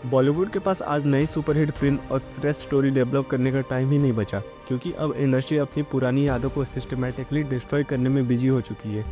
बॉलीवुड के पास आज नई सुपरहिट फिल्म और फ्रेश स्टोरी डेवलप करने का टाइम ही नहीं बचा, क्योंकि अब इंडस्ट्री अपनी पुरानी यादों को सिस्टमैटिकली डिस्ट्रॉय करने में बिजी हो चुकी है।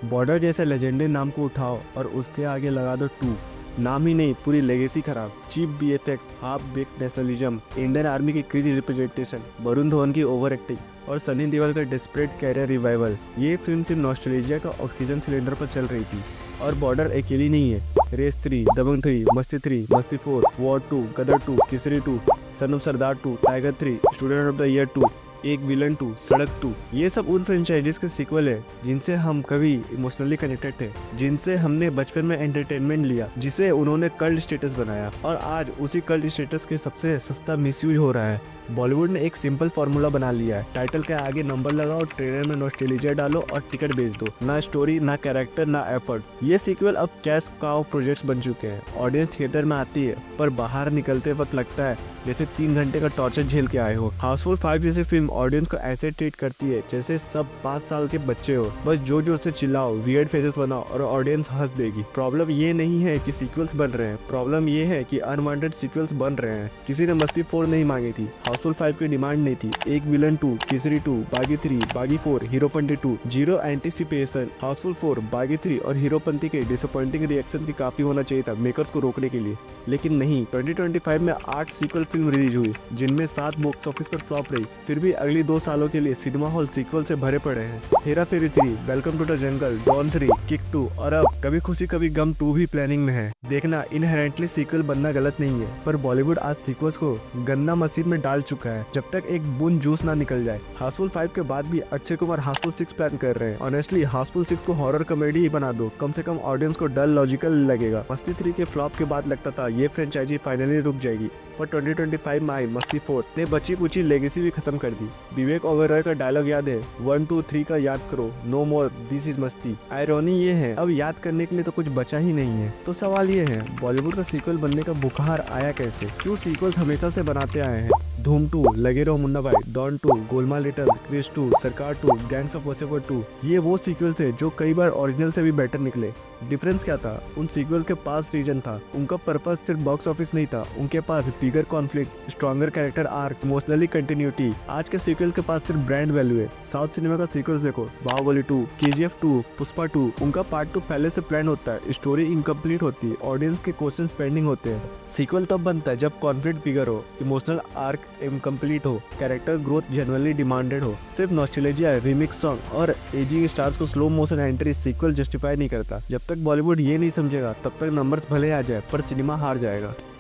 बॉर्डर जैसे लेजेंडरी नाम को उठाओ और उसके आगे लगा दो टू, नाम ही नहीं पूरी लेगेसी खराब। Cheap VFX, half baked nationalism, Indian army की क्रीज रिप्रेजेंटेशन, वरुण धवन की ओवर एक्टिंग और सनी देओल का डेस्परेट कैरियर रिवाइवल। ये फिल्म सिर्फ नॉस्टैल्जिया का ऑक्सीजन सिलेंडर पर चल रही थी। और बॉर्डर अकेली नहीं है, race 3, Dabangg 3, Masti 4, war 2, Gadar 2, Kesari 2, son of Sardaar 2, tiger 3, student of the year 2, Ek villain 2, सड़क 2, ये सब उन फ्रेंचाइजीज के सीक्वल है जिनसे हम कभी इमोशनली कनेक्टेड थे, जिनसे हमने बचपन में एंटरटेनमेंट लिया, जिसे उन्होंने कल्ट स्टेटस बनाया, और आज उसी कल्ट स्टेटस के सबसे सस्ता मिसयूज हो रहा है। बॉलीवुड ने एक सिंपल फार्मूला बना लिया है, टाइटल के आगे नंबर लगाओ, ट्रेलर में नॉस्टैल्जिया डालो और टिकट बेच दो। ना स्टोरी, ना कैरेक्टर, ना एफर्ट। ये सीक्वल अब कैश काउ प्रोजेक्ट्स बन चुके हैं। ऑडियंस थिएटर में आती है पर बाहर निकलते वक्त लगता है जैसे 3 घंटे का टॉर्चर झेल के आए हो। हाउसफुल 5 जैसी फिल्म ऑडियंस को ऐसे ट्रीट करती है जैसे सब 5 साल के बच्चे हो, बस जोर जोर से चिल्लाओ, वियर्ड फेसेस बनाओ और ऑडियंस हंस देगी। प्रॉब्लम ये नहीं है कि सीक्वल्स बन रहे हैं, प्रॉब्लम ये है कि अनवांटेड सीक्वल्स बन रहे हैं। किसी ने मस्ती 4 नहीं मांगी थी, हाउसफुल 5 की डिमांड नहीं थी, एक विलन 2, केसरी 2, बागी 3, बागी 4, हीरोपंती 2, जीरो एंटिसिपेशन। हाउसफुल 4, बागी 3 और हीरोपंती के डिसअपॉइंटिंग रिएक्शन की काफी होना चाहिए था मेकर्स को रोकने के लिए, लेकिन नहीं। 2025 में 8 सीक्वल फिल्म रिलीज हुई, जिनमें 7 बॉक्स ऑफिस पर फ्लॉप रही। फिर भी अगली 2 सालों के लिए सिनेमा हॉल सीक्वल से भरे पड़े हैं। Hera Pheri 3, welcome to the jungle, don 3, kick 2 और अब कभी खुशी कभी गम 2 भी प्लानिंग में है। देखना, इनहेरेंटली सीक्वल बनना गलत नहीं है, पर बॉलीवुड आज सीक्वल्स को गन्ना मशीन में डाल चुका है जब तक एक बूंद जूस ना निकल जाए। हाउसफुल 5 के बाद भी अक्षय कुमार हाउसफुल 6 प्लान कर रहे हैं। ऑनेस्टली हाउसफुल 6 को हॉरर कॉमेडी ही बना दो, कम से कम ऑडियंस को डर लॉजिकल लगेगा। मस्ती 3 के फ्लॉप के बाद लगता था ये फ्रेंचाइजी फाइनली रुक जाएगी, पर 2025 में आई मस्ती 4 ने बची कुची लेगेसी भी खत्म कर दी। विवेक ओबेरॉय का डायलॉग याद है, 1 2 3 का याद करो, नो मोर दिस इज मस्ती। आयरनी ये है, अब याद करने के लिए तो कुछ बचा ही नहीं है। तो सवाल ये है, बॉलीवुड का सीक्वल बनने का बुखार आया कैसे? क्यों सीक्वल्स हमेशा से बनाते आए हैं? धूम 2, लगे रहो मुन्ना भाई, डॉन 2, गोलमाल रिटर्न, क्रिश 2, सरकार 2, गैंग्स ऑफ वासेपुर 2, ये वो सीक्वल्स है जो कई बार ओरिजिनल से भी बेटर निकले। डिफरेंस क्या था? उन सीक्वल्स के पास रीजन था, उनका पर्पस सिर्फ बॉक्स ऑफिस नहीं था, उनके पास bigger conflict, stronger character arc, emotionally continuity. आज के सीक्वल के पास सिर्फ ब्रांड वैल्यू है। साउथ सिनेमा का सीक्वल्स देखो, बाहुबली 2, केजीएफ 2, पुष्पा 2, उनका पार्ट 2 पहले से प्लान होता है, स्टोरी इनकम्प्लीट होती है, ऑडियंस के क्वेश्चन पेंडिंग होते हैं। सीक्वल तब बनता है जब कॉन्फ्लिक्ट बिगर हो, इमोशनल आर्क इनकम्प्लीट हो, कैरेक्टर ग्रोथ जेन्युइनली डिमांडेड हो। सिर्फ नॉस्टैल्जिया, रीमिक्स सॉन्ग और एजिंग स्टार्स को slow motion entry sequel justify नहीं करता। जब तक बॉलीवुड ये नहीं समझेगा तब तक नंबर्स भले आ जाए पर सिनेमा हार जाएगा।